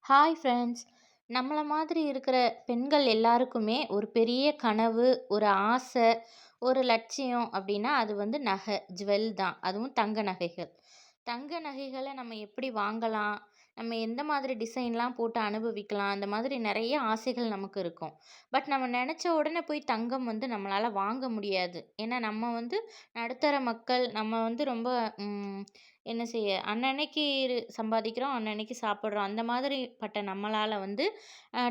Hi friends. நம்மள மாதிரி இருக்கிற பெண்கள் எல்லாருக்குமே ஒரு பெரிய கனவு, ஒரு ஆசை, ஒரு லட்சியம் அப்படின்னா அது வந்து நகை, ஜுவல் தான். அதுவும் தங்க நகைகள். தங்க நகைகள நம்ம எப்படி வாங்கலாம்? நம்ம எந்த மாதிரி டிசைன்லாம் போட்டு அனுபவிக்கலாம்? அந்த மாதிரி நெறைய ஆசைகள் நமக்கு இருக்கும். பட் நம்ம நெனச்ச உடனே போய் தங்கம் வந்து நம்மளால வாங்க முடியாது. ஏன்னா நம்ம வந்து நடுத்தர மக்கள். நம்ம வந்து ரொம்ப ம் என்ன செய்ய அன்னன்னைக்கு சம்பாதிக்கிறோம், அன்னன்னைக்கு சாப்பிடுறோம். அந்த மாதிரி பட்ட நம்மளால வந்து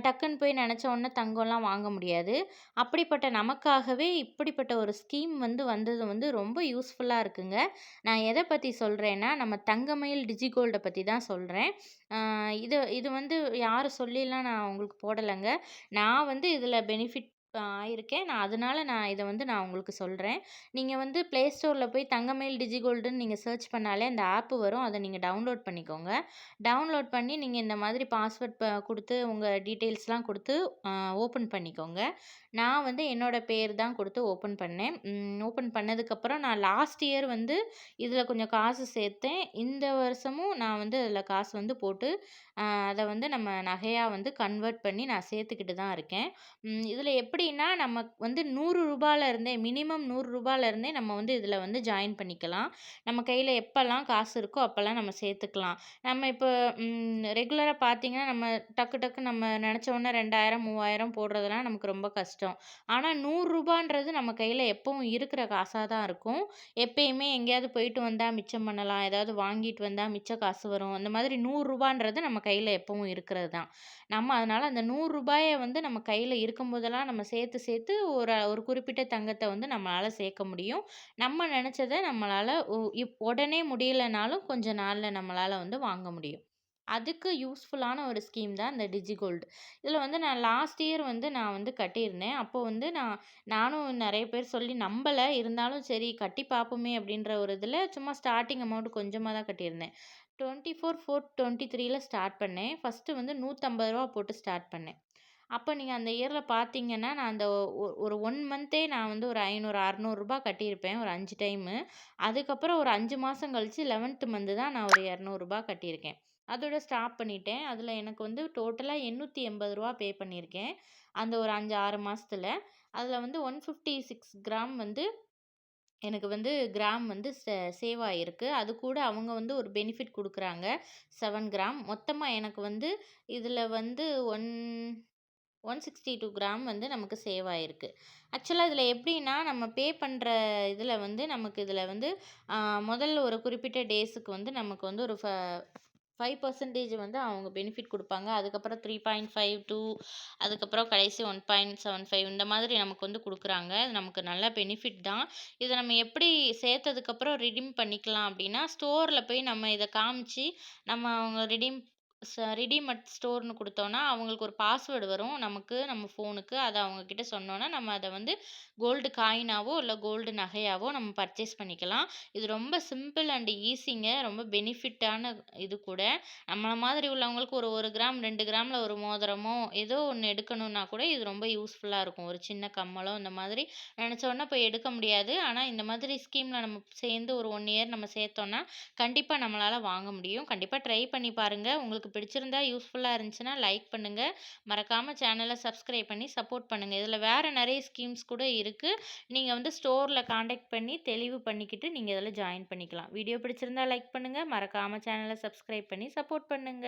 டக்குன்னு போய் நெனச்ச உடனே தங்கம்லாம் வாங்க முடியாது. அப்படிப்பட்ட நமக்காகவே இப்படிப்பட்ட ஒரு ஸ்கீம் வந்து வந்தது வந்து ரொம்ப யூஸ்ஃபுல்லா இருக்குங்க. நான் எத பத்தி சொல்றேன்னா, நம்ம தங்கமயில் டிஜிகோல்ட பத்தி தான் சொல்றேன். அ இது இது வந்து யாரும் சொல்லிலாம் நான் உங்களுக்கு போடலங்க. நான் வந்து இதில பெனிஃபிட் ஆயிருக்கேன். நான் இத வந்து நான் உங்களுக்கு சொல்றேன். நீங்க வந்து Play Storeல போய் தங்கமயில் டிஜிகோல்டுன்னு நீங்க சர்ச் பண்ணாலே அந்த ஆப் வரும். அத நீங்க டவுன்லோட் பண்ணிக்கோங்க. டவுன்லோட் பண்ணி நீங்க இந்த மாதிரி பாஸ்வேர்ட் குடுத்து உங்க டீட்டெயில்ஸ்லாம் குடுத்து அ ஓப்பன் பண்ணிக்கோங்க. நான் வந்து என்னோட பேர் தான் குடுத்து ஓப்பன் பண்ணேன். ஓப்பன் பண்ணதுக்கப்புறம் நான் லாஸ்ட் இயர் வந்து இதில கொஞ்சம் காசு சேர்த்தேன். இந்த வருஷமும் நான் வந்து அதில காசு வந்து போட்டு அத வந்து நம்ம நகையா வந்து கன்வெர்ட் பண்ணி நான் சேர்த்துக்கிட்டு தான் இருக்கேன். இதில எப்படின்னா, நம்ம வந்து ரூ. 100 இருந்தே மினிமம் ரூ. 100 இருந்தே நம்ம வந்து இதில வந்து ஜாயின் பண்ணிக்கலாம். நம்ம கையில எப்பலாம் காசு இருக்கோ, அப்பலாம் நம்ம சேர்த்துக்கலாம். நம்ம இப்போ ரெகுலரா பார்த்தீங்கன்னா, நம்ம டக்கு டக்குன்னு நம்ம நெனச்ச உடனே 2000, 3000 போடுறதெல்லாம் நமக்கு ரொம்ப கஷ்டம். ஆனா ரூ. 100ன்றது நம்ம கையில எப்பவும் இருக்கிற காசா தான் இருக்கும். எப்பயுமே எங்கேயாவது போயிட்டு வந்தா மிச்சம் பண்ணலாம். ஏதாவது வாங்கிட்டு வந்தா மிச்ச காசு வரும். அந்த மாதிரி ரூ. 100ன்றது நம்ம கையில எப்பவும் இருக்கிறது தான். நம்ம அதனால அந்த ரூ. 100 வந்து நம்ம கையில இருக்கும்போதெல்லாம் நம்ம சேர்த்து சேர்த்து ஒரு ஒரு குறிப்பிட்ட தங்கத்த வந்து நம்மளால சேர்க்க முடியும். நம்ம நெனச்சத நம்மளால உடனே முடியலனாலும் கொஞ்ச நாள்ல நம்மளால வந்து வாங்க முடியும். அதுக்கு யூஸ்ஃபுல்லான ஒரு ஸ்கீம் தான் இந்த டிஜிகோல்டு. இதில வந்து நான் லாஸ்ட் இயர் வந்து நான் வந்து கட்டியிருந்தேன். அப்போ வந்து நானும் நெறைய பேர் சொல்லி நம்பல. இருந்தாலும் சரி கட்டி பார்ப்போமே அப்படின்ற ஒரு இதில சும்மா ஸ்டார்ட்டிங் அமௌண்ட் கொஞ்சமா தான் கட்டியிருந்தேன். 24/4/23ல ஸ்டார்ட் பண்ணேன். ஃபர்ஸ்ட்டு வந்து ரூ. 150 போட்டு ஸ்டார்ட் பண்ணேன். அப்ப நீங்க அந்த இயர்ல பார்த்தீங்கன்னா, நான் அந்த ஒரு 1 மந்த்தே நான் வந்து ஒரு ரூ. 500, ரூ. 600 கட்டியிருப்பேன். ஒரு 5 டைமு. அதுக்கப்புறம் ஒரு 5 மாசம் கழிச்சு 11த் மந்த் தான் நான் ஒரு ரூ. 200 கட்டியிருக்கேன். அதோட ஸ்டாப் பண்ணிட்டேன். அதில எனக்கு வந்து டோட்டலா ரூ. 880 பே பண்ணியிருக்கேன். அந்த ஒரு 5, 6 மாசத்துல. அதில வந்து 156 கிராம் வந்து எனக்கு வந்து கிராம் வந்து சேவ் ஆயிருக்கு. அது கூட அவங்க வந்து ஒரு பெனிஃபிட் குடுக்குறாங்க. 7 கிராம். மொத்தமா எனக்கு வந்து இதில வந்து 162 கிராம் வந்து நமக்கு சேவ் ஆயிருக்கு. ஆக்சுவலா இதில எப்படின்னா, நம்ம பே பண்ற இதில வந்து நமக்கு இதில வந்து அ முதல்ல ஒரு குறிப்பிட்ட டேஸுக்கு வந்து நமக்கு வந்து ஒரு 5% வந்து அவங்க பெனிஃபிட் குடுப்பாங்க. அதுக்கப்புறம் 3.52 அதுக்கப்புறம் கடைசி 1.75 இந்த மாதிரி நமக்கு வந்து குடுக்குறாங்க. இது நமக்கு நல்ல பெனிஃபிட் தான். இத நம்ம எப்படி சேர்த்ததுக்கப்புறம் ரிடீம் பண்ணிக்கலாம் அப்படின்னா, ஸ்டோர்ல போய் நம்ம இத காமிச்சு, நம்ம அவங்க ரிடீம் அட் ஸ்டோர்ன்னு குடுத்தோம்னா, அவங்களுக்கு ஒரு பாஸ்வேர்டு வரும் நமக்கு, நம்ம ஃபோனுக்கு. அத அவங்க கிட்ட சொன்னோம்னா, நம்ம அத வந்து கோல்டு காயினாவோ, இல்ல கோல்டு நகையாவோ நம்ம பர்ச்சேஸ் பண்ணிக்கலாம். இது ரொம்ப சிம்பிள் அண்ட் ஈஸிங்க. ரொம்ப பெனிஃபிட்டான இது கூட. நம்மள மாதிரி உள்ளவங்களுக்கு ஒரு 1 கிராம், 2 கிராம்ல ஒரு மோதிரமோ, ஏதோ ஒண்ணு எடுக்கணும்னா கூட இது ரொம்ப யூஸ்ஃபுல்லா இருக்கும். ஒரு சின்ன கம்மலோ இந்த மாதிரி நெனச்ச உடனே போய் எடுக்க முடியாது. ஆனா, இந்த மாதிரி ஸ்கீம்ல நம்ம சேர்ந்து ஒரு 1 இயர் நம்ம சேர்த்தோம்னா, கண்டிப்பா நம்மளால வாங்க முடியும். கண்டிப்பா ட்ரை பண்ணி பாருங்க. உங்களுக்கு பிடிச்சிருந்தா, யூஸ்ஃபுல்லா இருந்துச்சுன்னா லைக் பண்ணுங்க. மறக்காம சேனல சப்ஸ்கிரைப் பண்ணி சப்போர்ட் பண்ணுங்க. இதில வேற நெறைய ஸ்கீம்ஸ் கூட இருக்கு. நீங்க வந்து ஸ்டோர்ல கான்டாக்ட் பண்ணி தெளிவு பண்ணிக்கிட்டு நீங்க இதில ஜாயின் பண்ணிக்கலாம். வீடியோ பிடிச்சிருந்தா லைக் பண்ணுங்க. மறக்காம சேனல சப்ஸ்கிரைப் பண்ணி சப்போர்ட் பண்ணுங்க.